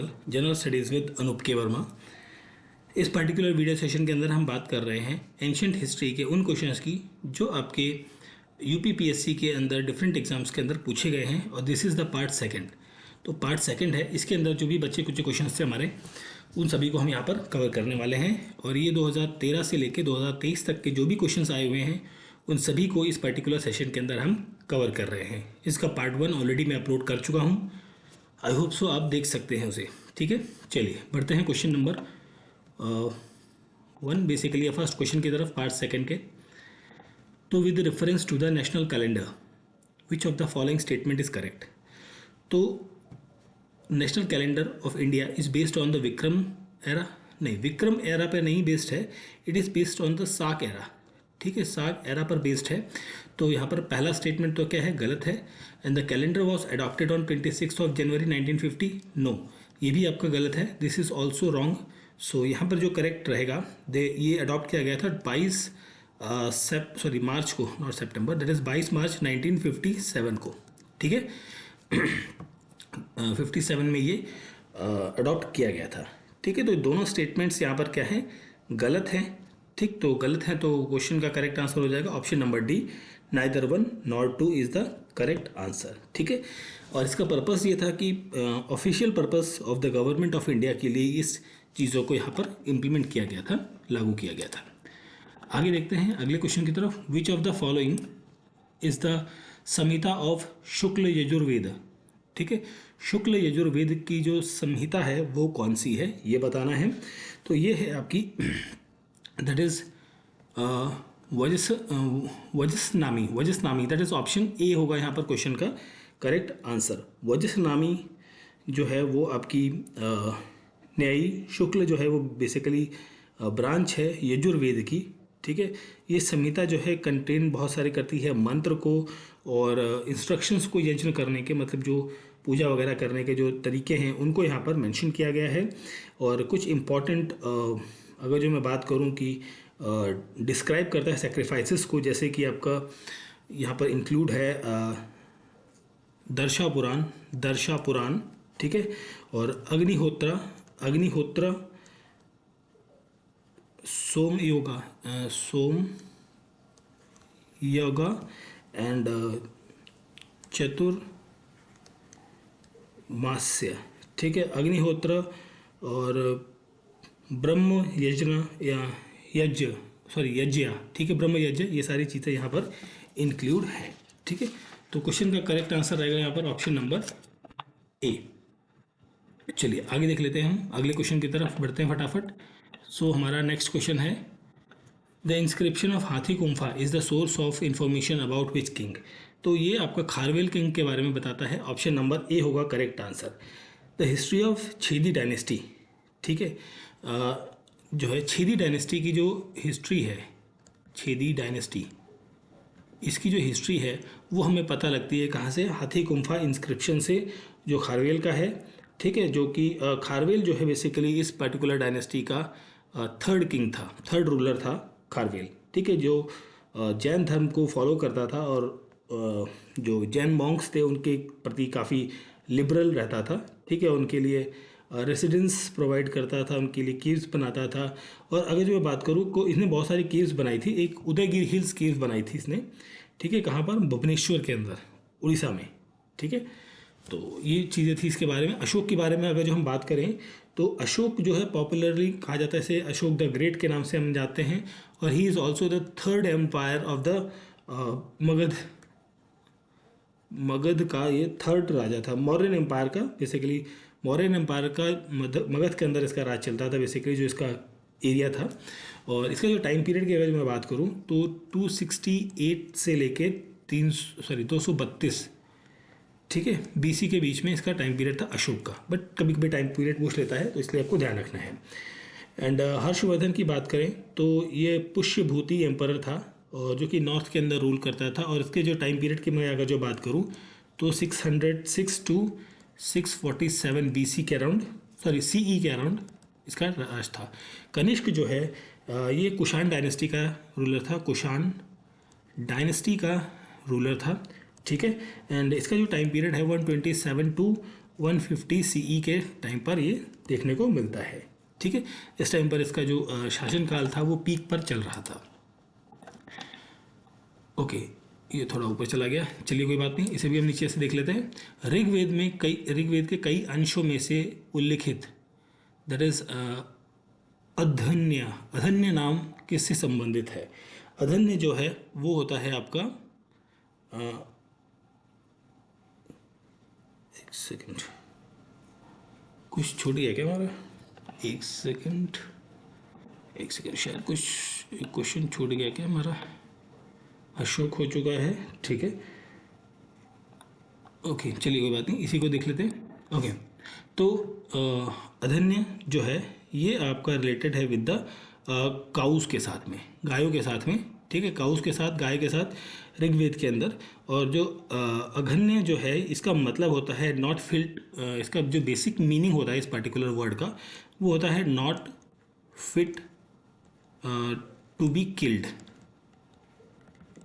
Channel general studies with Anoop K Verma. इस particular video session के अंदर हम बात कर रहे हैं एंशिएंट हिस्ट्री के उन क्वेश्चंस की जो आपके यूपीपीएससी के अंदर डिफरेंट एग्जाम्स के अंदर पूछे गए हैं, और this is the part second. तो पार्ट सेकंड है, इसके अंदर जो भी बच्चे कुछ क्वेश्चन थे हमारे, उन सभी को हम यहाँ पर कवर करने वाले हैं। और ये 2013 से लेकर 2023 तक के जो भी क्वेश्चंस आए हुए हैं उन सभी को इस पर्टिकुलर सेशन के अंदर हम कवर कर रहे हैं। इसका पार्ट 1 ऑलरेडी मैं अपलोड कर चुका हूँ, आई होप सो आप देख सकते हैं उसे। ठीक है, चलिए बढ़ते हैं question number 1, basically first question की तरफ, पार्ट सेकंड के। तो with reference to the national calendar which of the following statement is correct. तो national calendar of India is based on the Vikram era, नहीं विक्रम एरा पे नहीं बेस्ड है, it is based on the Saka era. ठीक है, साक एरा पर based है। तो यहाँ पर पहला स्टेटमेंट तो क्या है, गलत है। And the calendar was adopted on 26 January 1950, no, ये भी आपका गलत है, this is also wrong. So यहाँ पर जो करेक्ट रहेगा, ये अडॉप्ट किया गया था 22 मार्च को, नॉट सेप्टेम्बर, दैट इज 22 मार्च 1957 को। ठीक है, 57 में ये अडॉप्ट किया गया था। ठीक है, तो दोनों स्टेटमेंट्स यहाँ पर क्या है, गलत है। ठीक, तो गलत है, तो क्वेश्चन का करेक्ट आंसर हो जाएगा option number D, neither 1 nor 2 is the correct answer. ठीक है, और इसका पर्पस ये था कि official purpose of the government of India के लिए इस चीज़ों को यहाँ पर इम्प्लीमेंट किया गया था, लागू किया गया था। आगे देखते हैं अगले क्वेश्चन की तरफ। Which of the following is the Samhita of Shukla Yajurveda. ठीक है, शुक्ल यजुर्वेद की जो संहिता है वो कौन सी है, ये बताना है। तो ये है आपकी that is Vajasaneyi, that is option A होगा यहाँ पर क्वेश्चन का करेक्ट आंसर। वजसनामी जो है वो आपकी न्यायी शुक्ल जो है वो बेसिकली ब्रांच है यजुर्वेद की। ठीक है, ये संहिता जो है कंटेन बहुत सारे करती है मंत्र को और इंस्ट्रक्शंस को यज्ञ करने के, मतलब जो पूजा वगैरह करने के जो तरीके हैं उनको यहाँ पर मेंशन किया गया है। और कुछ इम्पॉर्टेंट अगर जो मैं बात करूँ कि डिस्क्राइब करता है सेक्रीफाइसेस को, जैसे कि आपका यहाँ पर इंक्लूड है दर्शा पुराण। ठीक है, और अग्निहोत्र, सोम योगा एंड चतुर्मास्य। ठीक है, अग्निहोत्र और ब्रह्म यज्ञ। ठीक है, ब्रह्म यज्ञ, ये सारी चीज़ें यहाँ पर इंक्लूड हैं। ठीक है, तो क्वेश्चन का करेक्ट आंसर रहेगा यहाँ पर ऑप्शन नंबर ए। चलिए आगे देख लेते हैं, हम अगले क्वेश्चन की तरफ बढ़ते हैं फटाफट। सो हमारा नेक्स्ट क्वेश्चन है, the inscription of Hathi Gumpha is the source of information about which king. तो ये आपका खारवेल किंग के बारे में बताता है, ऑप्शन नंबर ए होगा correct answer. The history of Chhedi dynasty. ठीक है, जो है छेदी डायनेस्टी की जो हिस्ट्री है, छेदी डायनेस्टी, इसकी जो हिस्ट्री है वो हमें पता लगती है कहाँ से, हाथी गुम्फा इंस्क्रिप्शन से, जो खारवेल का है। ठीक है, जो कि खारवेल जो है बेसिकली इस पर्टिकुलर डायनेस्टी का थर्ड किंग था, थर्ड रूलर था खारवेल। ठीक है, जो जैन धर्म को फॉलो करता था और जो जैन मॉन्क्स थे उनके प्रति काफ़ी लिबरल रहता था। ठीक है, उनके लिए रेसिडेंस प्रोवाइड करता था, उनके लिए केव्स बनाता था। और अगर जो मैं बात करूँ को, इसने बहुत सारी केव्स बनाई थी, एक उदयगिरी हिल्स केव्स बनाई थी इसने। ठीक है, कहाँ पर, भुवनेश्वर के अंदर, उड़ीसा में। ठीक है, तो ये चीज़ें थी इसके बारे में। अशोक के बारे में अगर जो हम बात करें तो अशोक जो है पॉपुलरली कहा जाता है इसे अशोक द ग्रेट के नाम से हम जानते हैं, और he is also the third umpire of the Magadh का ये थर्ड राजा था, मौर्यन एम्पायर का। बेसिकली मौर्यन एम्पायर का मगध के अंदर इसका राज चलता था, बेसिकली जो इसका एरिया था। और इसका जो टाइम पीरियड की अगर मैं बात करूँ तो 268 से लेके 232, ठीक है, बीसी के बीच में इसका टाइम पीरियड था अशोक का। बट कभी कभी टाइम पीरियड पूछ लेता है, तो इसलिए आपको ध्यान रखना है। एंड हर्षवर्धन की बात करें तो ये पुष्यभूति एम्परर था, और जो कि नॉर्थ के अंदर रूल करता था। और इसके जो टाइम पीरियड की मैं अगर जो बात करूं तो 606 टू 647 बीसी के अराउंड, सीई के अराउंड इसका राज था। कनिष्क जो है ये कुषाण डायनेस्टी का रूलर था, कुषाण डायनेस्टी का रूलर था। ठीक है, एंड इसका जो टाइम पीरियड है 127 टू 150 CE के टाइम पर ये देखने को मिलता है। ठीक है, इस टाइम पर इसका जो शासनकाल था वो पीक पर चल रहा था। ओके, ये थोड़ा ऊपर चला गया, चलिए कोई बात नहीं, इसे भी हम नीचे से देख लेते हैं। ऋग्वेद के कई अंशों में से उल्लिखित दैट इज अधन्य नाम किससे संबंधित है? अधन्य जो है वो होता है आपका एक सेकंड, कुछ छूट गया क्या हमारा? एक सेकंड शायद कुछ क्वेश्चन छूट गया क्या हमारा? अशोक हो चुका है, ठीक है, ओके चलिए कोई बात नहीं, इसी को देख लेते हैं। ओके, तो अधन्य जो है ये आपका रिलेटेड है विद द काउस के साथ में, गायों के साथ में। ठीक है, काउस के साथ, गाय के साथ ऋग्वेद के अंदर। और जो अघन्य जो है इसका मतलब होता है नॉट फिट, इसका जो बेसिक मीनिंग होता है इस पर्टिकुलर वर्ड का वो होता है not fit to be killed.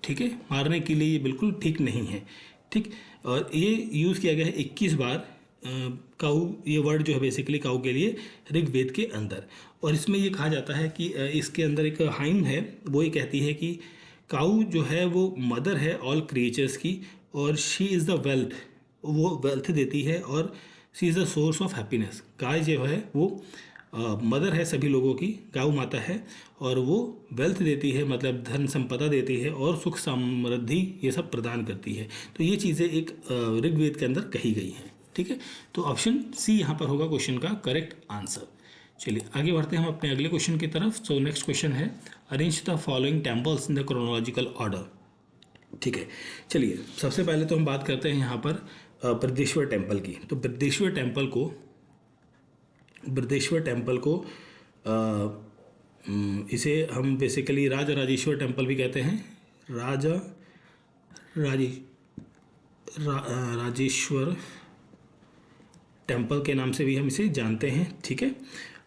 ठीक है, मारने के लिए ये बिल्कुल ठीक नहीं है। ठीक, और ये यूज़ किया गया है 21 बार काऊ, ये वर्ड जो है बेसिकली काऊ के लिए ऋग्वेद के अंदर। और इसमें ये कहा जाता है कि इसके अंदर एक हाइम है, वो ये कहती है कि काऊ जो है वो मदर है ऑल क्रिएचर्स की, और शी इज़ द वेल्थ, वो वेल्थ देती है, और she is the source of happiness. गाय जो है वो मदर है सभी लोगों की, गौ माता है, और वो वेल्थ देती है, मतलब धन संपदा देती है, और सुख समृद्धि ये सब प्रदान करती है। तो ये चीज़ें एक ऋग्वेद के अंदर कही गई हैं। ठीक है, तो ऑप्शन सी यहाँ पर होगा क्वेश्चन का करेक्ट आंसर। चलिए आगे बढ़ते हैं हम अपने अगले क्वेश्चन की तरफ। सो नेक्स्ट क्वेश्चन है arrange the following temples in the chronological order. ठीक है, चलिए सबसे पहले तो हम बात करते हैं यहाँ पर बृहदेश्वर टेम्पल की। तो बृहदेश्वर टेम्पल को इसे हम बेसिकली राजराजेश्वर टेम्पल भी कहते हैं। राजेश्वर टेम्पल के नाम से भी हम इसे जानते हैं। ठीक है,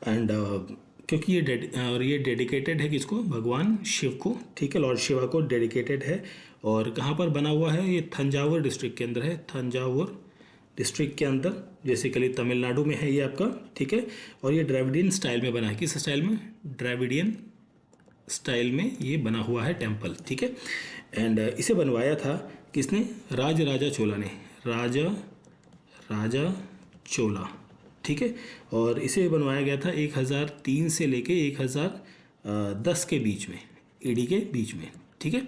एंड क्योंकि ये डेडिकेटेड है किसको? भगवान शिव को। ठीक है, लॉर्ड शिवा को डेडिकेटेड है। और कहाँ पर बना हुआ है? ये थंजावुर डिस्ट्रिक्ट के अंदर है, थंजावुर डिस्ट्रिक्ट के अंदर, बेसिकली तमिलनाडु में है ये आपका। ठीक है, और ये द्रविडियन स्टाइल में बना है। किस स्टाइल में? द्रविडियन स्टाइल में ये बना हुआ है टेम्पल। ठीक है, एंड इसे बनवाया था किसने? राजा चोला ने, राजा चोला। ठीक है, और इसे बनवाया गया था 1003 से लेके 1010 के बीच में, ईडी के बीच में। ठीक है,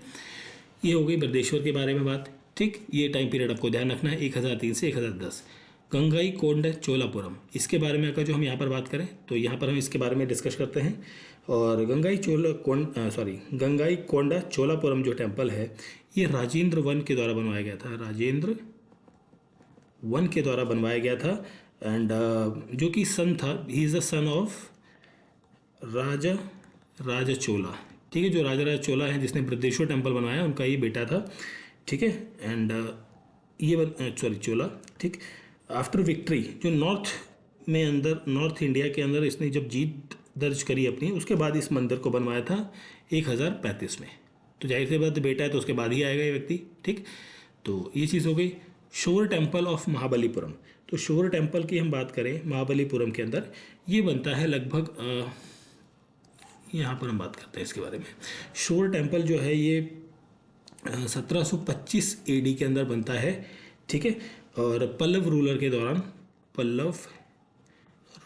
ये हो गई बृहदेश्वर के बारे में बात। ठीक, ये टाइम पीरियड आपको ध्यान रखना है, 1003 से 1010। गंगाई कोंड चोलापुरम, इसके बारे में अगर जो हम यहाँ पर बात करें तो यहाँ पर हम इसके बारे में डिस्कस करते हैं। और गंगाई कोंडा चोलापुरम जो टेम्पल है ये राजेंद्र वन के द्वारा बनवाया गया था, राजेंद्र वन के द्वारा बनवाया गया था। एंड जो कि सन था, he is the son of Raja Chola. ठीक है, जो राजा चोला है जिसने बृहदेश्वर टेम्पल बनवाया, उनका ये बेटा था। ठीक है, एंड चोला। ठीक, आफ्टर विक्ट्री जो नॉर्थ इंडिया के अंदर इसने जब जीत दर्ज करी अपनी, उसके बाद इस मंदिर को बनवाया था 1035 में। तो जाहिर सी बात, बेटा है तो उसके बाद ही आएगा ये व्यक्ति। ठीक, तो ये चीज़ हो गई। शोर टेम्पल ऑफ महाबलीपुरम, तो शोर टेम्पल की हम बात करें महाबलीपुरम के अंदर, ये बनता है लगभग यहाँ पर हम बात करते हैं इसके बारे में। शोर टेम्पल जो है ये 1725 एडी के अंदर बनता है। ठीक है, और पल्लव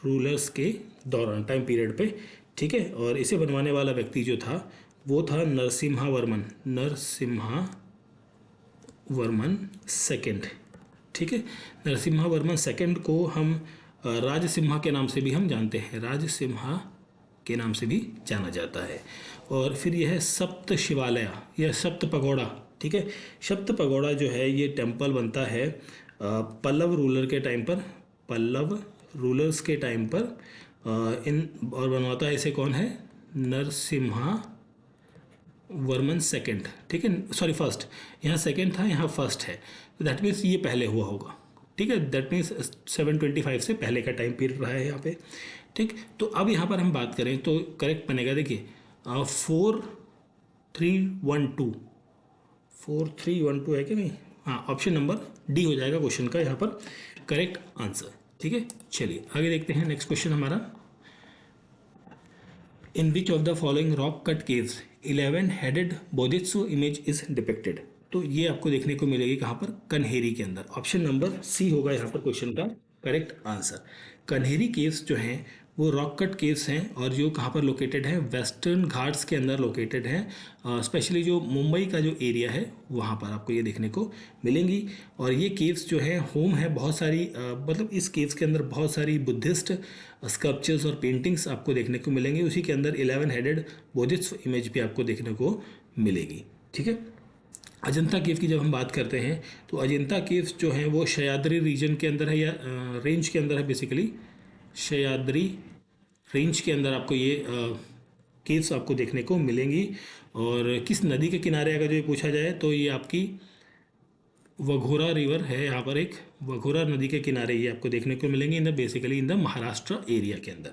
रूलर्स के दौरान टाइम पीरियड पे। ठीक है, और इसे बनवाने वाला व्यक्ति जो था वो था नरसिम्हा वर्मन सेकंड। ठीक है, नरसिम्हा वर्मन सेकंड को हम राजसिम्हा के नाम से भी हम जानते हैं, राजसिम्हा के नाम से भी जाना जाता है। और फिर यह है सप्त शिवालय या सप्त पगोड़ा। ठीक है, सप्त पगोड़ा जो है ये टेम्पल बनता है पल्लव रूलर्स के टाइम पर और बनवाता है इसे कौन है? नरसिम्हा वर्मन सेकंड। ठीक है, सॉरी फर्स्ट, यहाँ सेकंड था, यहाँ फर्स्ट है, तो दैट मीन्स ये पहले हुआ होगा। ठीक है, दैट मीन्स 725 से पहले का टाइम पीरियड रहा है यहाँ पे। ठीक, तो अब यहाँ पर हम बात करें तो करेक्ट बनेगा, देखिए 4312 है कि नहीं? हाँ, ऑप्शन नंबर डी हो जाएगा क्वेश्चन का यहाँ पर करेक्ट आंसर। ठीक है, चलिए आगे देखते हैं नेक्स्ट क्वेश्चन हमारा। In which of the following rock cut caves 11 headed Bodhisattva image is depicted. तो ये आपको देखने को मिलेगी कहाँ पर, कन्हेरी के अंदर। ऑप्शन नंबर सी होगा यहाँ पर क्वेश्चन का करेक्ट आंसर। कन्हेरी केव्स जो हैं वो रॉक कट केव्स हैं और जो कहाँ पर लोकेटेड है, वेस्टर्न घाट्स के अंदर लोकेटेड है। स्पेशली जो मुंबई का जो एरिया है वहाँ पर आपको ये देखने को मिलेंगी। और ये केव्स जो है होम है बहुत सारी मतलब इस केव्स के अंदर बहुत सारी बुद्धिस्ट स्कल्पचर्स और पेंटिंग्स आपको देखने को मिलेंगे। उसी के अंदर 11 हेडेड बोधित्व इमेज भी आपको देखने को मिलेगी। ठीक है, अजंता केव की जब हम बात करते हैं तो अजंता केव्स जो हैं वो सह्याद्री रीजन के अंदर है या रेंज के अंदर है। बेसिकली सह्याद्री रेंज के अंदर आपको ये केव्स आपको देखने को मिलेंगी। और किस नदी के किनारे अगर ये पूछा जाए तो ये आपकी वघोरा रिवर है। यहाँ पर एक वघोरा नदी के किनारे ये आपको देखने को मिलेंगे in the basically in the Maharashtra area के अंदर।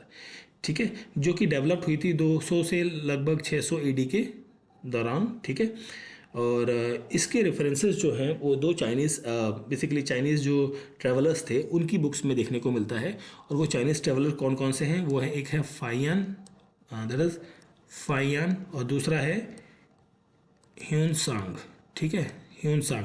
ठीक है, जो कि डेवलप हुई थी 200 से लगभग 600 AD के दौरान। ठीक है, और इसके रेफरेंसेस जो हैं वो दो चाइनीज़ बेसिकली चाइनीज़ जो ट्रैवलर्स थे उनकी बुक्स में देखने को मिलता है। और वो चाइनीज़ ट्रैवलर कौन कौन से हैं, वो है एक है फाइयान, दैट इज़ फाइयान, और दूसरा है ह्यूनसांग। ठीक है, ह्यूनसांग।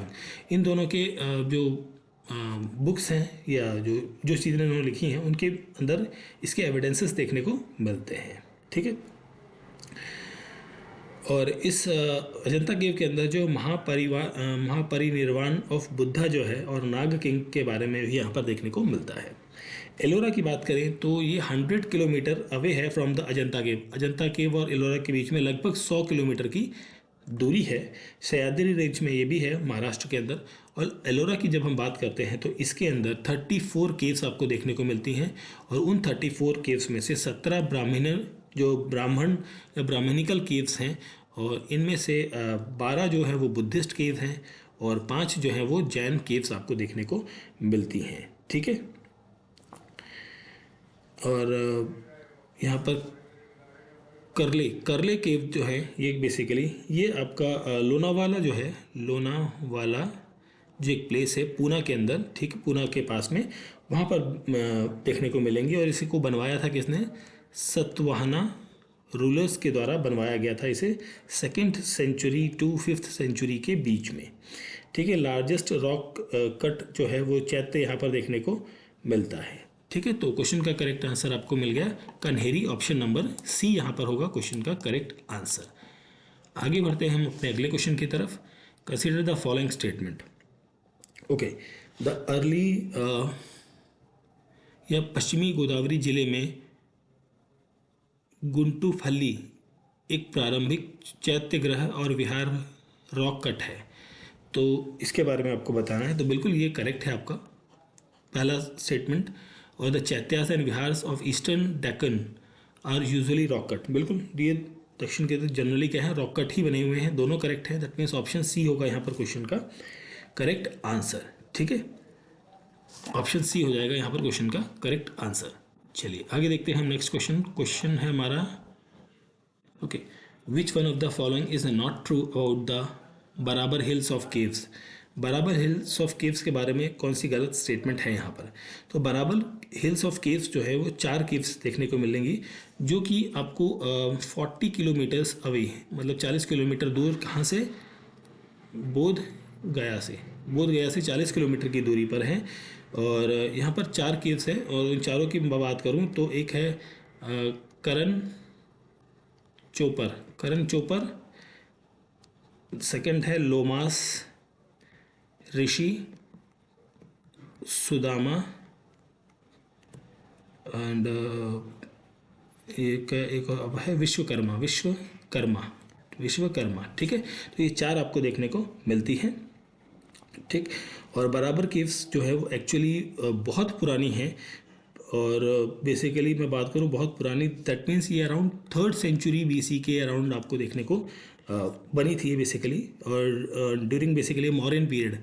इन दोनों के जो बुक्स हैं या जो जो चीज़ें उन्होंने लिखी हैं उनके अंदर इसके एविडेंसेस देखने को मिलते हैं। ठीक है, और इस अजंता केव के अंदर जो महापरिनिर्वाण ऑफ बुद्धा जो है और नाग किंग के बारे में भी यहाँ पर देखने को मिलता है। एलोरा की बात करें तो ये 100 किलोमीटर अवे है फ्रॉम द अजंता केव। अजंता केव और एलोरा के बीच में लगभग 100 किलोमीटर की दूरी है। सह्याद्री रेंज में ये भी है महाराष्ट्र के अंदर। और एलोरा की जब हम बात करते हैं तो इसके अंदर 34 केव्स आपको देखने को मिलती हैं। और उन 34 केव्स में से 17 ब्राह्मण या ब्राह्मणिकल केव्स हैं। और इनमें से 12 जो है वो बुद्धिस्ट केव हैं और 5 जो हैं वो जैन केव्स आपको देखने को मिलती हैं। ठीक है, और यहाँ पर करले केव जो है ये बेसिकली ये आपका लोनावाला जो है, लोनावाला जो एक प्लेस है पूना के अंदर, ठीक पूना के पास में, वहाँ पर देखने को मिलेंगी। और इसी को बनवाया था किसने, सतवाहना रूलर्स के द्वारा बनवाया गया था इसे 2nd century to 5th century के बीच में। ठीक है, लार्जेस्ट रॉक कट जो है वो चैत्य यहाँ पर देखने को मिलता है। ठीक है, तो क्वेश्चन का करेक्ट आंसर आपको मिल गया कन्हेरी। ऑप्शन नंबर सी यहाँ पर होगा क्वेश्चन का करेक्ट आंसर। आगे बढ़ते हैं हम अपने अगले क्वेश्चन की तरफ। Consider the following statement. Okay, the early या पश्चिमी गोदावरी जिले में गुंटूफली एक प्रारंभिक चैत्यग्रह और विहार रॉक कट है। तो इसके बारे में आपको बताना है। तो बिल्कुल ये करेक्ट है आपका पहला स्टेटमेंट। और the chaityas and viharas of eastern Deccan are usually rock cut. बिल्कुल ये दक्षिण के जनरली क्या है, रॉक कट ही बने हुए हैं। दोनों करेक्ट है। दैट मीन्स ऑप्शन सी होगा यहाँ पर क्वेश्चन का करेक्ट आंसर। ठीक है, ऑप्शन सी हो जाएगा यहाँ पर क्वेश्चन का करेक्ट आंसर। चलिए आगे देखते हैं हम नेक्स्ट क्वेश्चन। क्वेश्चन है हमारा okay, which one of the following is not true about the बराबर हिल्स ऑफ केव्स। बराबर हिल्स ऑफ केव्स के बारे में कौन सी गलत स्टेटमेंट है यहाँ पर। तो बराबर हिल्स ऑफ केव्स जो है वो 4 केव्स देखने को मिलेंगी जो कि आपको 40 किलोमीटर्स अवे, मतलब 40 किलोमीटर दूर, कहाँ से, बोध गया से 40 किलोमीटर की दूरी पर हैं। और यहाँ पर 4 केव्स हैं और इन चारों की मैं बात करूँ तो एक है करण चोपर, सेकंड है लोमास ऋषि सुदामा, एंड एक अब है विश्वकर्मा। ठीक है, तो ये 4 आपको देखने को मिलती हैं। ठीक, और बराबर केव्स जो है वो एक्चुअली बहुत पुरानी है। और बेसिकली मैं बात करूँ बहुत पुरानी, दैट मीन्स ये अराउंड 3rd सेंचुरी BC के अराउंड आपको देखने को बनी थी ये बेसिकली। और ड्यूरिंग बेसिकली मौर्यन पीरियड,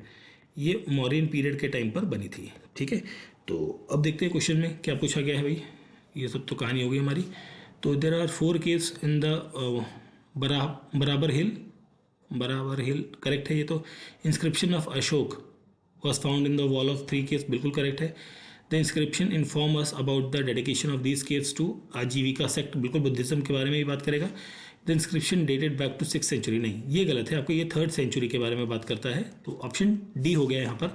ये मौर्यन पीरियड के टाइम पर बनी थी। ठीक है, तो अब देखते हैं क्वेश्चन में क्या पूछा गया है भाई। ये सब तो कहानी हो गई हमारी। तो there are 4 caves in the Barabar hill correct है ये तो। Inscription of Ashoka was found in the wall of 3 caves, बिल्कुल करेक्ट है। The inscription inform us about the dedication of these caves to Ajivika sect, बिल्कुल बुद्धिज्म के बारे में भी बात करेगा। The inscription dated back to 6th century, नहीं ये गलत है, आपको ये 3rd century के बारे में बात करता है। तो ऑप्शन डी हो गया यहाँ पर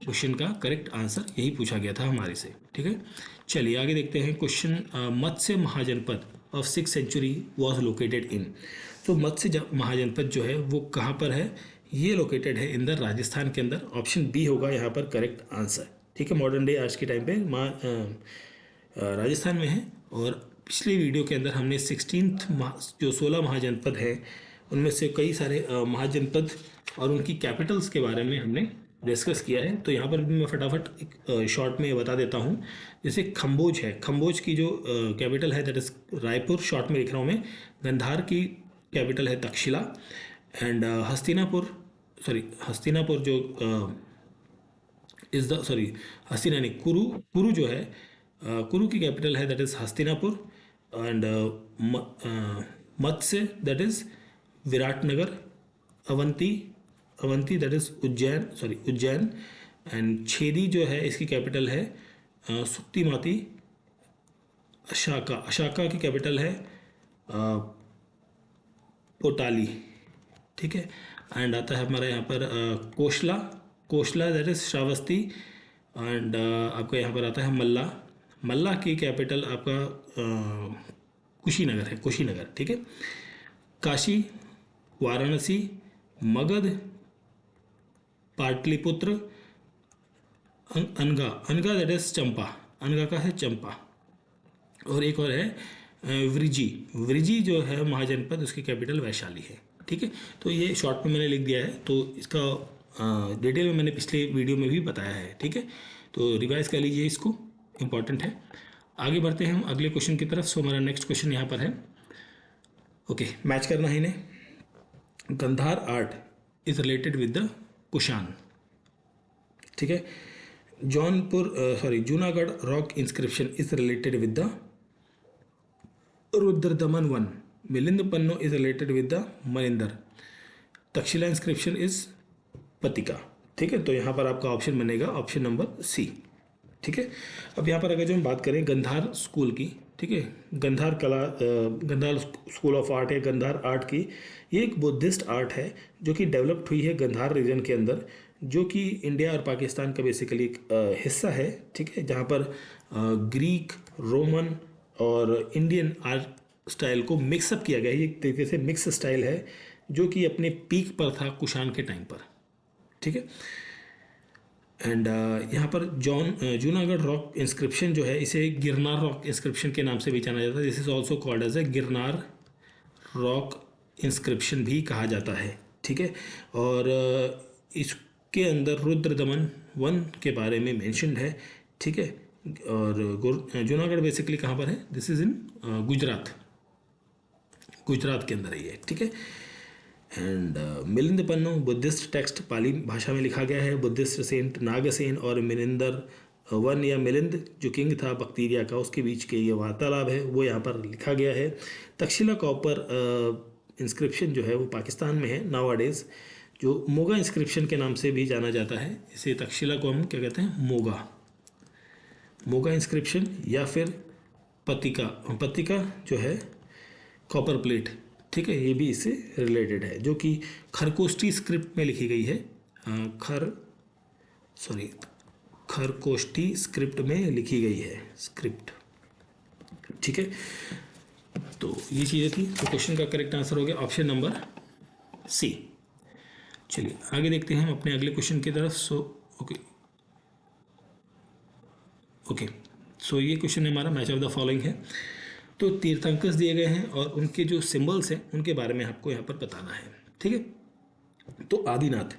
क्वेश्चन का करेक्ट आंसर, यही पूछा गया था हमारे से। ठीक है, चलिए आगे देखते हैं question. Matsya Mahajanapada of 6th century was located in. तो मत्स्य महाजनपद जो है वो कहाँ पर है, ये लोकेटेड है इंदर राजस्थान के अंदर। ऑप्शन बी होगा यहाँ पर करेक्ट आंसर। ठीक है, मॉडर्न डे आज के टाइम पे राजस्थान में है। और पिछले वीडियो के अंदर हमने 16 महाजनपद हैं उनमें से कई सारे महाजनपद और उनकी कैपिटल्स के बारे में हमने डिस्कस किया है। तो यहाँ पर भी मैं फटाफट एक शॉर्ट में बता देता हूँ। जैसे खम्बोज है, खम्बोज की जो कैपिटल है दैट इज़ रायपुर, शॉर्ट में लिख रहा हूँ मैं। गंधार की कैपिटल है तक्षशिला। एंड हस्तिनापुर जो हस्तिना नहीं, कुरु जो है, कुरु की कैपिटल है that is Hastinapur. And Matsya that is Viratnagar. Avanti that is Ujjain. And Chhedi जो है इसकी कैपिटल है सुक्तिमाती। अशाका की कैपिटल है पोटाली। ठीक है, एंड आता है हमारा यहाँ पर कोशला दैट इज़ श्रावस्ती। एंड आपका यहाँ पर आता है मल्ला की कैपिटल आपका कुशीनगर। ठीक है, काशी, वाराणसी, मगध, पाटलिपुत्र, अनगा दैट इज चंपा, अनगा का है चंपा। और एक और है वृजी जो है महाजनपद, उसकी कैपिटल वैशाली है। ठीक है, तो ये शॉर्ट में मैंने लिख दिया है, तो इसका डिटेल में मैंने पिछले वीडियो में भी बताया है। ठीक है, तो रिवाइज कर लीजिए, इसको इम्पॉर्टेंट है। आगे बढ़ते हैं हम अगले क्वेश्चन की तरफ। सो हमारा नेक्स्ट क्वेश्चन यहाँ पर है, ओके, मैच करना है इन्हें। Gandhara art is related with the Kushan. ठीक है, Junagadh rock inscription is related with the Rudradaman one. Milinda Panho is related with the Menander. Takshashila inscription is Patika. ठीक है, तो यहाँ पर आपका ऑप्शन बनेगा ऑप्शन नंबर सी। ठीक है, अब यहाँ पर अगर जो हम बात करें गंधार स्कूल की, ठीक है, गंधार स्कूल ऑफ आर्ट है, गंधार आर्ट की, ये एक बुद्धिस्ट आर्ट है जो कि डेवलप्ड हुई है गंधार रीजन के अंदर, जो कि इंडिया और पाकिस्तान का बेसिकली एक हिस्सा है। ठीक है, जहाँ पर ग्रीक, रोमन और इंडियन आर्ट स्टाइल को मिक्सअप किया गया है। ये एक तरीके से मिक्स स्टाइल है जो कि अपने पीक पर था कुषाण के टाइम पर। ठीक है, एंड यहाँ पर जूनागढ़ रॉक इंस्क्रिप्शन जो है, इसे गिरनार रॉक इंस्क्रिप्शन के नाम से भी जाना जाता है। This is also called as a Girnar rock inscription भी कहा जाता है। ठीक है, और इसके अंदर रुद्रदमन वन के बारे में मेंशन्ड है। ठीक है, और जूनागढ़ बेसिकली कहाँ पर है, दिस इज इन गुजरात के अंदर है ये। ठीक है, एंड मिलिंद पन्नो बुद्धिस्ट टेक्स्ट पाली भाषा में लिखा गया है। बुद्धिस्ट सेंट नागसेन और मिलिंदर वन या मिलिंद जो किंग था बक्तीरिया का, उसके बीच के ये वार्तालाप है वो यहाँ पर लिखा गया है। तक्षशिला कॉपर इंस्क्रिप्शन जो है वो पाकिस्तान में है नावाडेज, जो मोगा इंस्क्रिप्शन के नाम से भी जाना जाता है। इसे तक्षशिला को हम क्या कहते हैं, मोगा इंस्क्रिप्शन, या फिर पत्तिका जो है कॉपर प्लेट। ठीक है, ये भी इससे रिलेटेड है, जो कि खरकोष्ठी स्क्रिप्ट में लिखी गई है। खरकोष्ठी स्क्रिप्ट में लिखी गई है स्क्रिप्ट। ठीक है, तो ये चीज़ें थी। तो क्वेश्चन का करेक्ट आंसर हो गया ऑप्शन नंबर सी। चलिए आगे देखते हैं हम अपने अगले क्वेश्चन की तरफ। सो ये क्वेश्चन हमारा मैच ऑफ द फॉलोइंग है। तो तीर्थंकर्स दिए गए हैं और उनके जो सिंबल्स हैं उनके बारे में आपको यहाँ पर बताना है। ठीक है, तो आदिनाथ,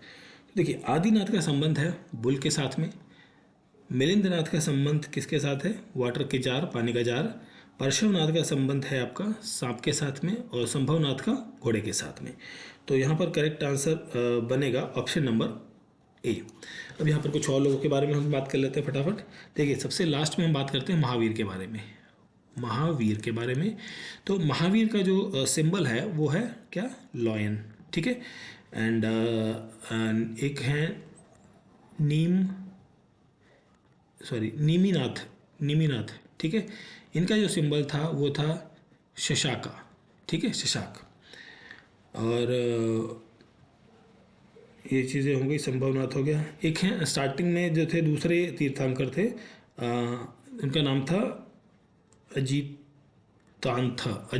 देखिए आदिनाथ का संबंध है बुल के साथ में। मिलिंदनाथ का संबंध किसके साथ है, वाटर के जार, पानी का जार। पार्श्वनाथ का संबंध है आपका सांप के साथ में, और संभवनाथ का घोड़े के साथ में। तो यहाँ पर करेक्ट आंसर बनेगा ऑप्शन नंबर ए। अब यहाँ पर कुछ और लोगों के बारे में हम बात कर लेते हैं फटाफट। देखिए सबसे लास्ट में हम बात करते हैं महावीर के बारे में। तो महावीर का जो सिंबल है वो है क्या, लॉयन। ठीक है, एंड एक है नीमिनाथ, ठीक है। इनका जो सिंबल था वो था शशाका, ठीक है, शशाक। और ये चीज़ें हो गई, संभवनाथ हो गया। एक है स्टार्टिंग में जो थे दूसरे तीर्थंकर थे, उनका नाम था अजीतांत, आई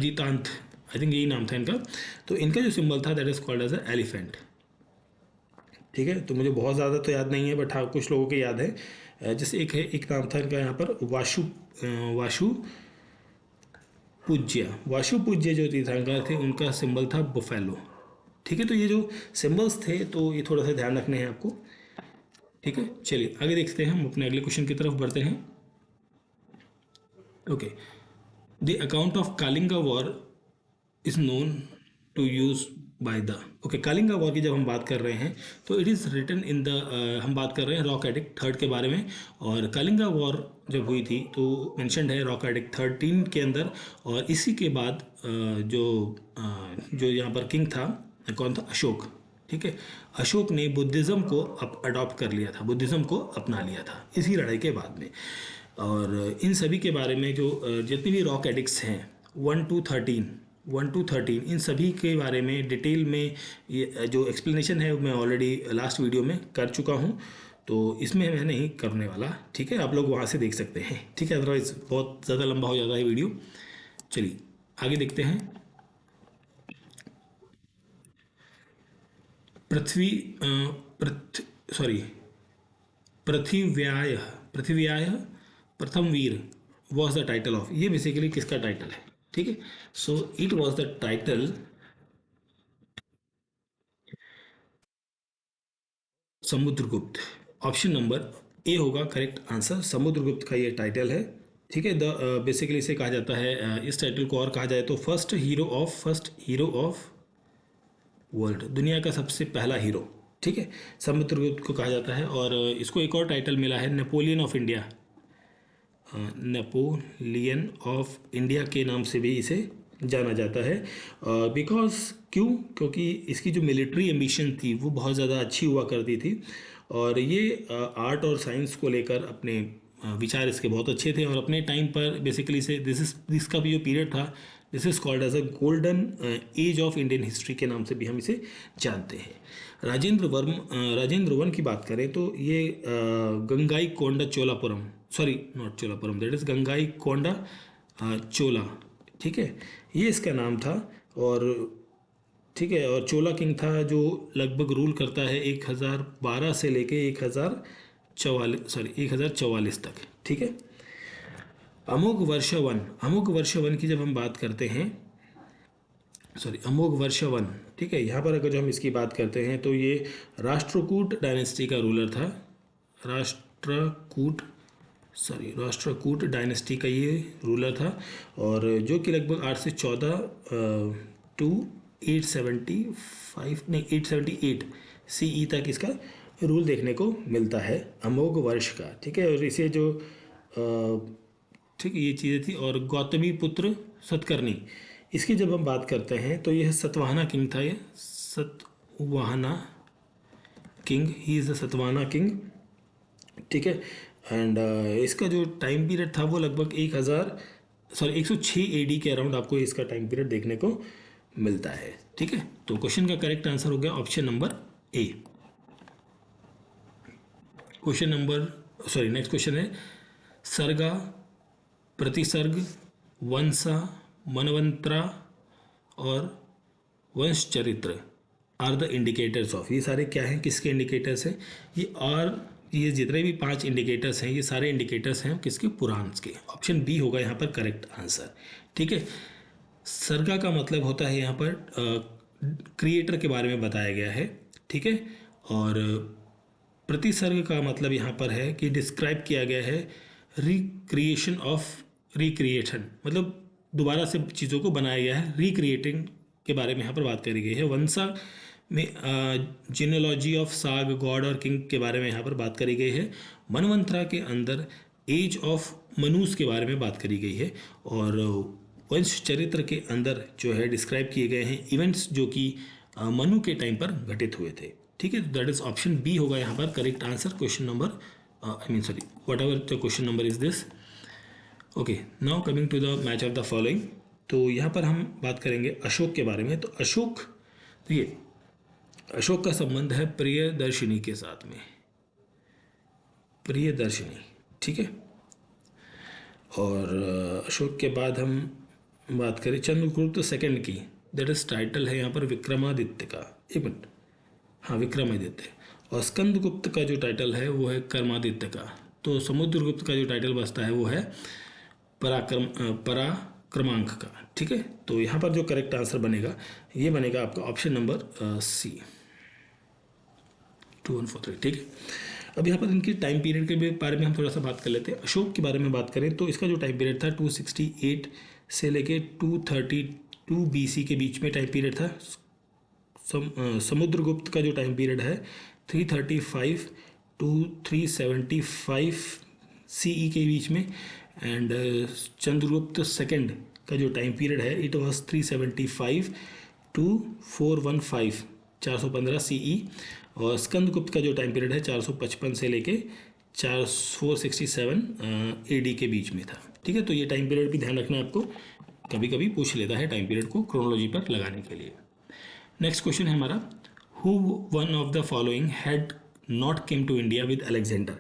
थिंक यही नाम था इनका। तो इनका जो सिंबल था that is called as elephant, ठीक है। तो मुझे बहुत ज़्यादा तो याद नहीं है, बट हाँ कुछ लोगों के याद है। जैसे एक नाम था इनका यहाँ पर वाशु पूज्य जो तीर्थंकर थे उनका सिंबल था बुफेलो, ठीक है। तो ये जो सिंबल्स थे तो ये थोड़ा सा ध्यान रखने हैं आपको, ठीक है। चलिए आगे देखते हैं, हम अपने अगले क्वेश्चन की तरफ बढ़ते हैं। Okay, the account of Kalinga war is known to use by the, okay, Kalinga war की जब हम बात कर रहे हैं तो it is written in the, हम बात कर रहे हैं रॉक एडिक्ट थर्ड के बारे में। और कालिंगा वॉर जब हुई थी तो मेंशन्ड है रॉक एडिक्ट 13 के अंदर। और इसी के बाद जो यहाँ पर किंग था, कौन था, अशोक, ठीक है। अशोक ने बुद्धिज़्म को अडॉप्ट कर लिया था, बुद्धिज़्म को अपना लिया था इसी लड़ाई के बाद में। और इन सभी के बारे में जो जितनी भी रॉक एडिक्ट्स हैं 1 to 13 इन सभी के बारे में डिटेल में ये जो एक्सप्लेनेशन है मैं ऑलरेडी लास्ट वीडियो में कर चुका हूँ, तो इसमें मैं नहीं करने वाला, ठीक है। आप लोग वहाँ से देख सकते हैं, ठीक है, अदरवाइज़ बहुत ज़्यादा लंबा हो जाता है वीडियो। चलिए आगे देखते हैं। पृथ्वी पृथ्व्याय प्रथम वीर वॉज द टाइटल ऑफ, ये बेसिकली किसका टाइटल है, ठीक है। So it was the title Samudragupta. Option number A होगा करेक्ट आंसर, समुद्रगुप्त का ये टाइटल है, ठीक है। द बेसिकली इसे कहा जाता है, इस टाइटल को और कहा जाए तो फर्स्ट हीरो ऑफ वर्ल्ड, दुनिया का सबसे पहला हीरो, ठीक है, समुद्रगुप्त को कहा जाता है। और इसको एक और टाइटल मिला है Napoleon of India, Napoleon of India के नाम से भी इसे जाना जाता है। बिकॉज क्योंकि इसकी जो मिलिट्री एम्बिशन थी वो बहुत ज़्यादा अच्छी हुआ करती थी। और ये आर्ट और साइंस को लेकर अपने विचार इसके बहुत अच्छे थे। और अपने टाइम पर बेसिकली से दिस का भी जो पीरियड था this is called as a golden age of Indian history के नाम से भी हम इसे जानते हैं। राजेंद्र वन की बात करें तो ये Gangai Konda Cholapuram, sorry not Cholapuram, that is Gangai Konda Chola, ठीक है, ये इसका नाम था। और ठीक है, और चोला किंग था जो लगभग रूल करता है 1012 से लेके 1044 तक, ठीक है। अमोघ वर्ष वन की जब हम बात करते हैं, अमोघ वर्ष वन, ठीक है, यहाँ पर अगर जो हम इसकी बात करते हैं तो ये राष्ट्रकूट डायनेस्टी का रूलर था। राष्ट्रकूट डायनेस्टी का ये रूलर था। और जो कि लगभग 8 से 14 टू 875 नहीं 878 CE तक इसका रूल देखने को मिलता है अमोघ वर्ष का, ठीक है। और इसे जो ठीक ये चीज़ें थी। और गौतमी पुत्र सतकर्णी, इसकी जब हम बात करते हैं तो यह सतवाहना किंग था, ये Satavahana king, he is the Satavahana king, ठीक है। एंड इसका जो टाइम पीरियड था वो लगभग 106 AD के अराउंड आपको इसका टाइम पीरियड देखने को मिलता है, ठीक है। तो क्वेश्चन का करेक्ट आंसर हो गया option number A. Next question है सर्गा, प्रतिसर्ग, वंशा, मनवंतरा और वंश चरित्र आर द इंडिकेटर्स ऑफ, ये सारे क्या हैं, किसके इंडिकेटर्स हैं, ये जितने भी 5 इंडिकेटर्स हैं ये सारे इंडिकेटर्स हैं किसके, पुराण के। ऑप्शन बी होगा यहाँ पर करेक्ट आंसर, ठीक है। सर्गा का मतलब होता है यहाँ पर क्रिएटर के बारे में बताया गया है, ठीक है। और प्रतिसर्ग का मतलब यहाँ पर है कि डिस्क्राइब किया गया है रिक्रिएशन, मतलब दोबारा से चीज़ों को बनाया गया है, रिक्रिएटिंग के बारे में यहाँ पर बात करी गई है। वंशा में जीनोलॉजी ऑफ साग, गॉड और किंग के बारे में यहाँ पर बात करी गई है। मनवंतरा के अंदर एज ऑफ मनुस के बारे में बात करी गई है। और वंश चरित्र के अंदर जो है डिस्क्राइब किए गए हैं इवेंट्स जो कि मनु के टाइम पर घटित हुए थे, ठीक है, दैट इज ऑप्शन बी होगा यहाँ पर correct answer question number whatever the question number is this. Okay, now coming to the match of the following. तो यहाँ पर हम बात करेंगे अशोक के बारे में। तो अशोक, देखिए अशोक का संबंध है प्रियदर्शिनी के साथ में, प्रियदर्शिनी, ठीक है। और अशोक के बाद हम बात करें चंद्रगुप्त सेकंड की, दैट इज टाइटल है यहाँ पर विक्रमादित्य का, एक मिनट, हाँ विक्रमादित्य। और स्कंदगुप्त का जो टाइटल है वो है कर्मादित्य का। तो समुद्रगुप्त का जो टाइटल बचता है वो है पराक्रमांक का, ठीक है। तो यहाँ पर जो करेक्ट आंसर बनेगा ये बनेगा आपका ऑप्शन नंबर सी, 2 1 4 3, ठीक है। अब यहाँ पर इनकी टाइम पीरियड के बारे में हम थोड़ा सा बात कर लेते हैं। अशोक के बारे में बात करें तो इसका जो टाइम पीरियड था 268 से लेके 232 BC के बीच में टाइम पीरियड था। समुद्रगुप्त का जो टाइम पीरियड है 335 टू 375 CE के बीच में। एंड चंद्रगुप्त सेकंड का जो टाइम पीरियड है इट वाज 375 टू 415 415 CE। और स्कंदगुप्त का जो टाइम पीरियड है 455 से लेके 467 AD के बीच में था, ठीक है। तो ये टाइम पीरियड भी ध्यान रखना है आपको, कभी कभी पूछ लेता है टाइम पीरियड को क्रोनोलॉजी पर लगाने के लिए। नेक्स्ट क्वेश्चन है हमारा, who one of the following had not came to India with Alexander.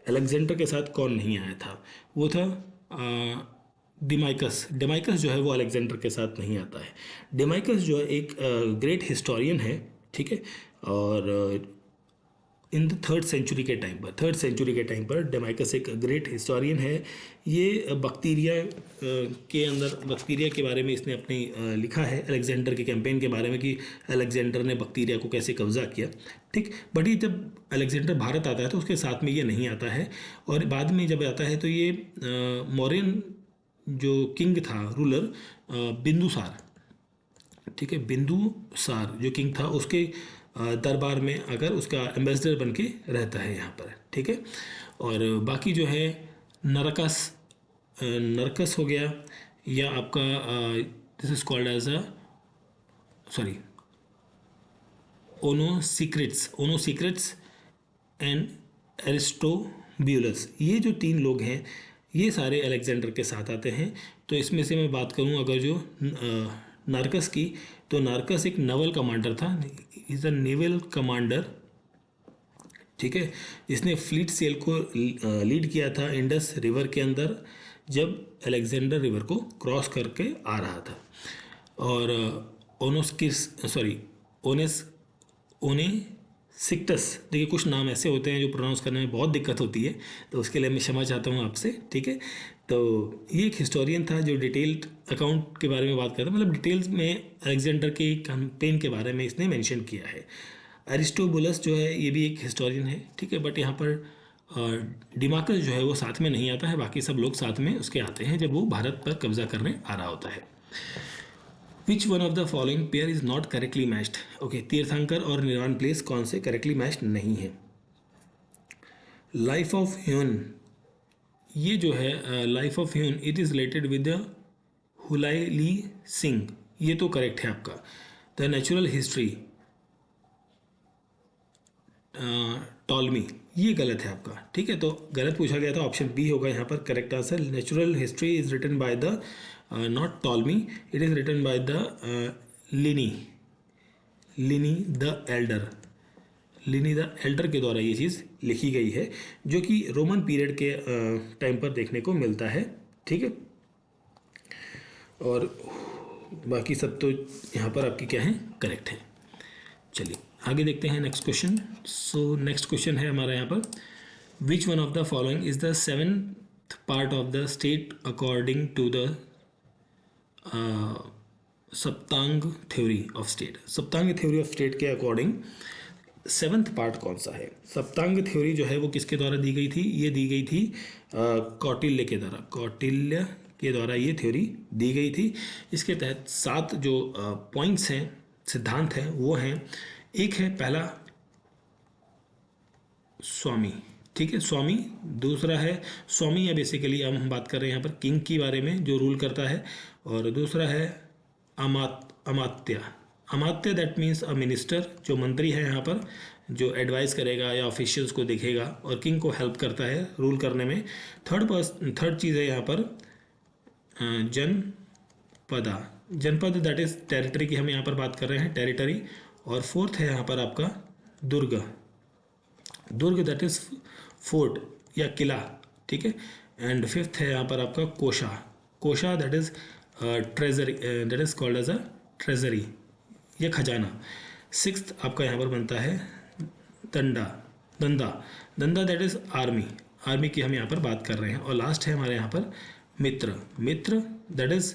Alexander के साथ कौन नहीं आया था? वो था डिमाइकस। डिमाइकस जो है वो अलेक्जेंडर के साथ नहीं आता है। डिमाइकस जो है एक ग्रेट हिस्टोरियन है, ठीक है। और इन द 3rd सेंचुरी के टाइम पर डेमाइकस एक ग्रेट हिस्टोरियन है। ये बक्टीरिया के अंदर, बक्टीरिया के बारे में इसने अपनी लिखा है अलेक्जेंडर के कैंपेन के बारे में कि अलेक्जेंडर ने बक्टीरिया को कैसे कब्जा किया, ठीक। बट ये जब अलेक्जेंडर भारत आता है तो उसके साथ में ये नहीं आता है। और बाद में जब आता है तो ये मौर्यन जो किंग था, रूलर, बिंदुसार, ठीक है, बिंदुसार जो किंग था उसके दरबार में आकर उसका एम्बेसडर बन के रहता है यहाँ पर, ठीक है। और बाकी जो है नरकस हो गया, या आपका this is called as Onesicritus and Aristobulus, ये जो 3 लोग हैं ये सारे अलेक्जेंडर के साथ आते हैं। तो इसमें से मैं बात करूं अगर जो नार्कस की, तो नार्कस एक नवल कमांडर था, इज अ नेवल कमांडर, ठीक है, जिसने फ्लीट सेल को लीड किया था इंडस रिवर के अंदर जब अलेक्जेंडर रिवर को क्रॉस करके आ रहा था। और ओनेसिक्टस, देखिए कुछ नाम ऐसे होते हैं जो प्रोनाउंस करने में बहुत दिक्कत होती है, तो उसके लिए मैं क्षमा चाहता हूँ आपसे, ठीक है। तो ये एक हिस्टोरियन था जो डिटेल्ड अकाउंट के बारे में बात करता है, मतलब डिटेल्स में अलेक्जेंडर के कैंपेन के बारे में इसने मेंशन किया है। एरिस्टोबुलस जो है ये भी एक हिस्टोरियन है, ठीक है। बट यहाँ पर डिमाकस जो है वो साथ में नहीं आता है, बाकी सब लोग साथ में उसके आते हैं जब वो भारत पर कब्जा करने आ रहा होता है। विच one of the following pair is not correctly matched. Okay, तीर्थंकर और निर्वाण प्लेस कौन से करेक्टली मैच्ड नहीं है? लाइफ ऑफ ह्यून, ये जो है life of Hiuen, it is related with the Hui Li सिंह, ये तो करेक्ट है आपका। द नेचुरल हिस्ट्री टॉलमी, ये गलत है आपका, ठीक है। तो गलत पूछा गया था, ऑप्शन बी होगा यहाँ पर correct answer. Natural history is written by the not Ptolemy, it is written by the Pliny the elder. Pliny the elder के द्वारा ये चीज़ लिखी गई है, जो कि रोमन पीरियड के टाइम पर देखने को मिलता है, ठीक है। और बाकी सब तो यहाँ पर आपकी क्या है, करेक्ट है। चलिए आगे देखते हैं next question. So next question है हमारा यहाँ पर, which one of the following is the 7th part of the state according to the Saptanga theory of state. Saptanga theory of state के अकॉर्डिंग 7th पार्ट कौन सा है? सप्तांग थ्योरी जो है वो किसके द्वारा दी गई थी? ये दी गई थी कौटिल्य के द्वारा। कौटिल्य के द्वारा ये थ्योरी दी गई थी। इसके तहत 7 जो पॉइंट्स हैं, सिद्धांत हैं, वो हैं, एक है पहला स्वामी, ठीक है, स्वामी। दूसरा है स्वामी, या बेसिकली हम बात कर रहे हैं यहाँ पर किंग के बारे में जो रूल करता है। और दूसरा है अमात्य। अमात्य दैट मीन्स अ मिनिस्टर, जो मंत्री है यहाँ पर। जो एडवाइस करेगा या ऑफिशियल्स को देखेगा और किंग को हेल्प करता है रूल करने में। थर्ड चीज़ है यहाँ पर जनपदा, जनपद दैट इज़ टेरिटरी की हम यहाँ पर बात कर रहे हैं, टेरिटरी। और फोर्थ है यहाँ पर आपका दुर्ग, दुर्ग दैट इज़ फोर्ट या किला, ठीक है। एंड फिफ्थ है यहाँ पर आपका kosha, kosha that is treasury, that is called as a treasury या खजाना। सिक्स्थ आपका यहाँ पर बनता है danda, danda, danda that is army, army की हम यहाँ पर बात कर रहे हैं। और लास्ट है हमारे यहाँ पर मित्र, मित्र दैट इज़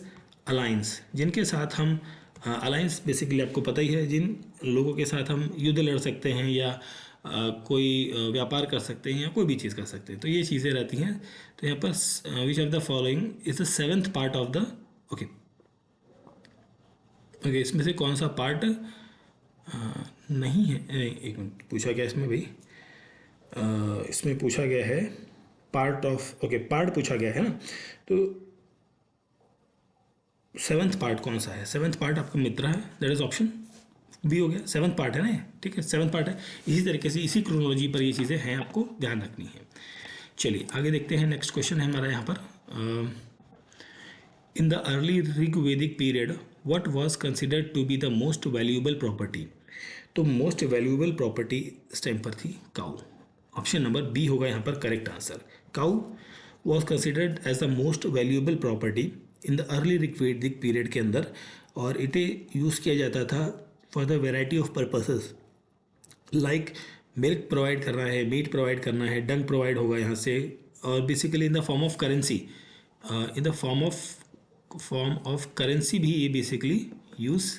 अलायंस, जिनके साथ हम अलायंस बेसिकली आपको पता ही है, जिन लोगों के साथ हम युद्ध लड़ सकते हैं या कोई व्यापार कर सकते हैं या कोई भी चीज़ कर सकते हैं, तो ये चीज़ें रहती हैं। तो यहाँ पर विच of the following is the seventh part of the, okay okay, इसमें से कौन सा पार्ट नहीं है, एक मिनट, पूछा गया इसमें भाई, इसमें पूछा गया है पार्ट ऑफ, ओके पार्ट पूछा गया है ना, तो सेवन्थ पार्ट कौन सा है? सेवन्थ पार्ट आपका मित्र है, दैट इज ऑप्शन बी हो गया, सेवन्थ पार्ट है ना, ठीक है सेवन्थ पार्ट है। इसी तरीके से इसी क्रोनोलॉजी पर ये चीज़ें हैं, आपको ध्यान रखनी है। चलिए आगे देखते हैं, नेक्स्ट क्वेश्चन है हमारा यहाँ पर, in the early Rigvedic period what was considered to be the most valuable property? तो मोस्ट वैल्यूएबल प्रॉपर्टी इस टाइम पर थी काऊ, ऑप्शन नंबर बी होगा यहाँ पर correct answer. Cow was considered as the most valuable property in the early Rigvedic period के अंदर, और इसे यूज़ किया जाता था for the variety of purposes, like milk provide करना है, मीट प्रोवाइड करना है, डंग प्रोवाइड होगा यहाँ से, और basically in the form of currency, in the form of currency भी ये बेसिकली यूज़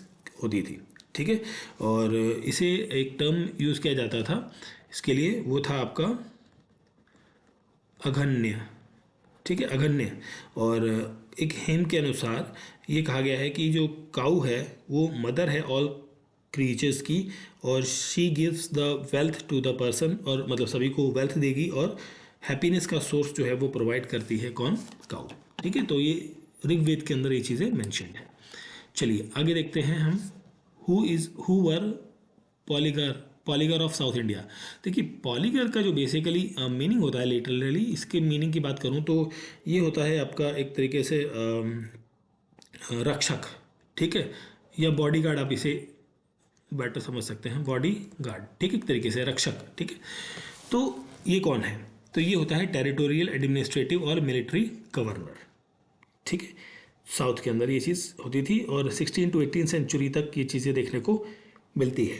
होती थी, ठीक है। और इसे एक टर्म यूज़ किया जाता था इसके लिए, वो था आपका अघन्य, ठीक है अघन्य। और एक हेम के अनुसार ये कहा गया है कि जो काऊ है वो मदर है ऑल क्रीचर्स की, और she gives the wealth to the person, और मतलब सभी को वेल्थ देगी, और हैप्पीनेस का सोर्स जो है वो प्रोवाइड करती है कौन? काऊ, ठीक है। तो ये ऋग्वेद के अंदर ये चीज़ें मेंशन है। चलिए आगे देखते हैं हम, who were पॉलीगर of south India. देखिए पॉलीगर का जो बेसिकली मीनिंग होता है लिटरली, इसके मीनिंग की बात करूँ तो ये होता है आपका एक तरीके से रक्षक, ठीक है, या बॉडी गार्ड, आप इसे बेटर समझ सकते हैं, बॉडी गार्ड, ठीक है, एक तरीके से रक्षक, ठीक है। तो ये कौन है? तो ये होता है टेरिटोरियल एडमिनिस्ट्रेटिव और मिलिट्री गवर्नर, ठीक है। साउथ के अंदर ये चीज़ होती थी, और 16 to 18 सेंचुरी तक ये चीज़ें देखने को मिलती है,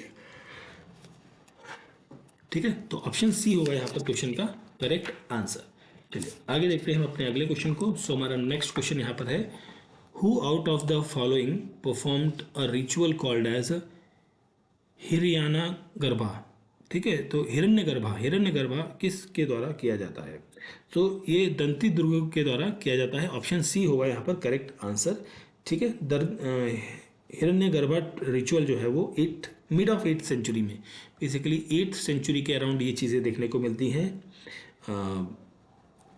ठीक है। तो ऑप्शन सी होगा यहाँ पर क्वेश्चन का करेक्ट आंसर। चलिए आगे देखते हैं हम अपने अगले क्वेश्चन को। सो हमारा नेक्स्ट क्वेश्चन यहाँ पर है, who out of the following performed a ritual called as Hiranya Garbha, ठीक है। तो हिरण्यगर्भा किसके द्वारा किया जाता है? तो ये दंती दुर्ग के द्वारा किया जाता है, ऑप्शन सी होगा यहाँ पर करेक्ट आंसर, ठीक है। हिरण्यगर्भा रिचुअल जो है वो मिड ऑफ 8th सेंचुरी में, बेसिकली 8th सेंचुरी के अराउंड ये चीज़ें देखने को मिलती हैं,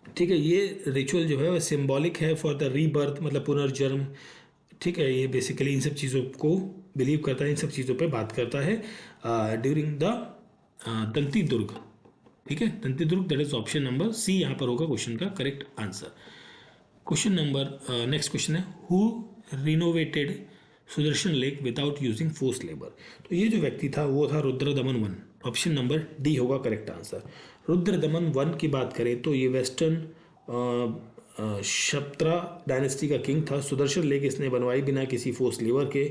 ठीक है। ये रिचुअल जो है वो सिंबॉलिक है फॉर द रीबर्थ, मतलब पुनर्जन्म, ठीक है। ये बेसिकली इन सब चीज़ों को बिलीव करता है, इन सब चीज़ों पे बात करता है ड्यूरिंग द दंती दुर्ग, ठीक है, Danti Durga, that is option number C यहाँ पर होगा क्वेश्चन का correct answer. Question number next question है, who renovated Sudarshan lake without using force labour? तो ये जो व्यक्ति था वो था Rudradaman one, option number D होगा करेक्ट आंसर। रुद्रदमन वन की बात करें तो ये वेस्टर्न शप्त्रा डायनेस्टी का किंग था। सुदर्शन लेक इसने बनवाई बिना किसी फोर्स लेबर के,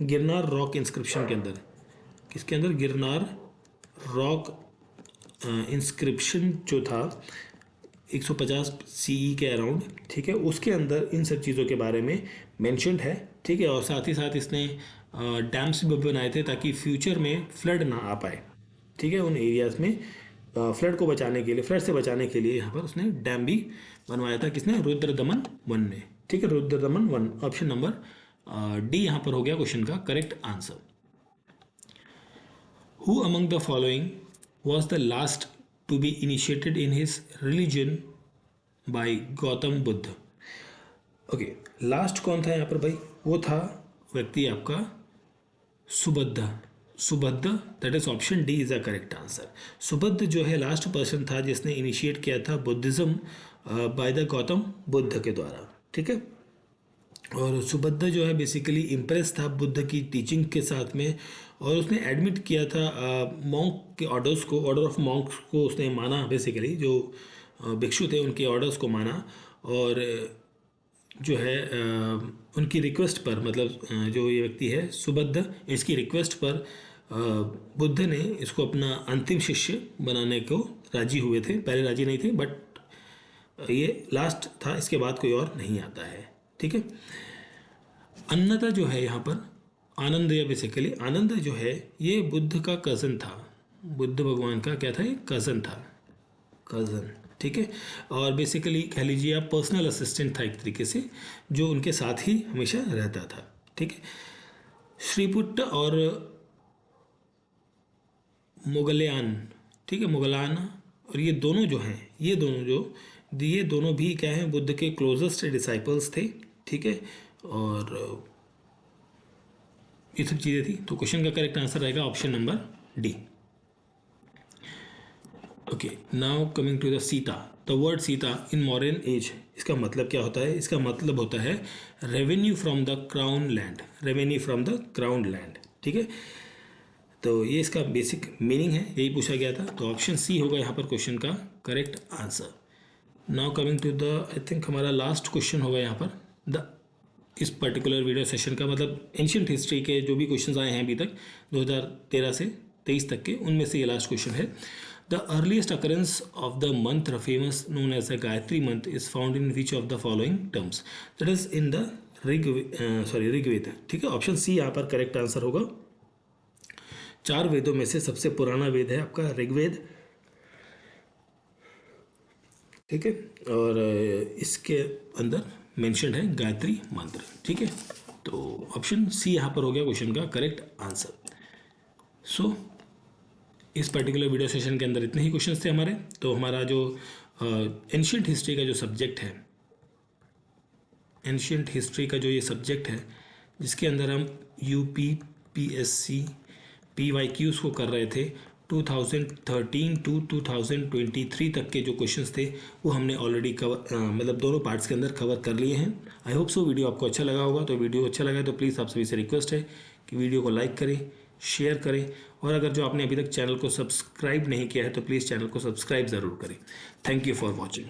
गिरनार रॉक इंस्क्रिप्शन के अंदर, किसके अंदर? गिरनार रॉक इंस्क्रिप्शन जो था 150 CE के अराउंड, ठीक है, उसके अंदर इन सब चीज़ों के बारे में मेंशन्ड है, ठीक है। और साथ ही साथ इसने डैम्स भी बनाए थे ताकि फ्यूचर में फ्लड ना आ पाए, ठीक है, उन एरियाज़ में फ्लड को बचाने के लिए, फ्लड से बचाने के लिए यहाँ पर उसने डैम भी बनवाया था, किसने? रुद्रदमन वन ने, ठीक है, Rudradaman one, option number D यहाँ पर हो गया क्वेश्चन का correct answer. Who among the following was the last to be initiated in his religion by Gautam Buddha? Okay, last कौन था यहाँ पर भाई? वो था व्यक्ति आपका Subuddha, Subhadda, that is option D is a correct answer. Subhadda जो है लास्ट पर्सन था जिसने इनिशिएट किया था Buddhism by the Gautam Buddha के द्वारा, ठीक है। और सुबद्ध जो है बेसिकली इम्प्रेस था बुद्ध की टीचिंग के साथ में, और उसने एडमिट किया था मॉन्क के ऑर्डर्स को, ऑर्डर ऑफ मॉन्क्स को उसने माना, बेसिकली जो भिक्षु थे उनके ऑर्डर्स को माना, और जो है उनकी रिक्वेस्ट पर, मतलब जो ये व्यक्ति है सुबद्ध, इसकी रिक्वेस्ट पर बुद्ध ने इसको अपना अंतिम शिष्य बनाने को राजी हुए थे। पहले राजी नहीं थे, बट ये लास्ट था, इसके बाद कोई और नहीं आता है, ठीक है। अन्नदा जो है यहाँ पर, आनंद, या बेसिकली आनंद जो है ये बुद्ध का कज़न था, बुद्ध भगवान का क्या था, ये कज़न था, कज़न, ठीक है। और बेसिकली कह लीजिए आप पर्सनल असिस्टेंट था एक तरीके से, जो उनके साथ ही हमेशा रहता था, ठीक है। श्रीपुट्ट और मुगलयान, ठीक है, मुगलान, और ये दोनों जो हैं, ये दोनों भी क्या हैं, बुद्ध के क्लोजेस्ट डिसाइपल्स थे, ठीक है। और ये सब चीज़ें थी, तो क्वेश्चन का करेक्ट आंसर रहेगा option number D. Okay, now coming to the Sita. The word Sita in modern age, इसका मतलब क्या होता है? इसका मतलब होता है revenue from the crown land, revenue from the crown land, ठीक है। तो ये इसका बेसिक मीनिंग है, यही पूछा गया था, तो ऑप्शन सी होगा यहाँ पर क्वेश्चन का correct answer. Now coming to the, I think हमारा लास्ट क्वेश्चन होगा यहाँ पर द, इस पर्टिकुलर वीडियो सेशन का, मतलब एंशिएंट हिस्ट्री के जो भी क्वेश्चंस आए हैं अभी तक 2013 से 23 तक के, उनमें से ये लास्ट क्वेश्चन है। The earliest occurrence of the mantra famous known as the Gayatri mantra is found in which of the following terms, that is in the Rigveda, ठीक है। ऑप्शन सी यहाँ पर करेक्ट आंसर होगा। 4 वेदों में से सबसे पुराना वेद है आपका ऋग्वेद, ठीक है, और इसके अंदर मेंशन्ड है गायत्री मंत्र, ठीक है। तो ऑप्शन सी यहाँ पर हो गया क्वेश्चन का करेक्ट आंसर। सो इस पर्टिकुलर वीडियो सेशन के अंदर इतने ही क्वेश्चंस थे हमारे। तो हमारा जो एंशिएंट हिस्ट्री का जो सब्जेक्ट है, एंशिएंट हिस्ट्री का जो ये सब्जेक्ट है, जिसके अंदर हम यूपी पीएससी PYQs को कर रहे थे, 2013 टू 2023 तक के जो क्वेश्चंस थे वो हमने ऑलरेडी कवर, मतलब दोनों पार्ट्स के अंदर कवर कर लिए हैं। आई होप सो वीडियो आपको अच्छा लगा होगा। तो वीडियो अच्छा लगा तो प्लीज़ आप सभी से रिक्वेस्ट है कि वीडियो को लाइक करें, शेयर करें, और अगर जो आपने अभी तक चैनल को सब्सक्राइब नहीं किया है तो प्लीज़ चैनल को सब्सक्राइब ज़रूर करें। Thank you for watching.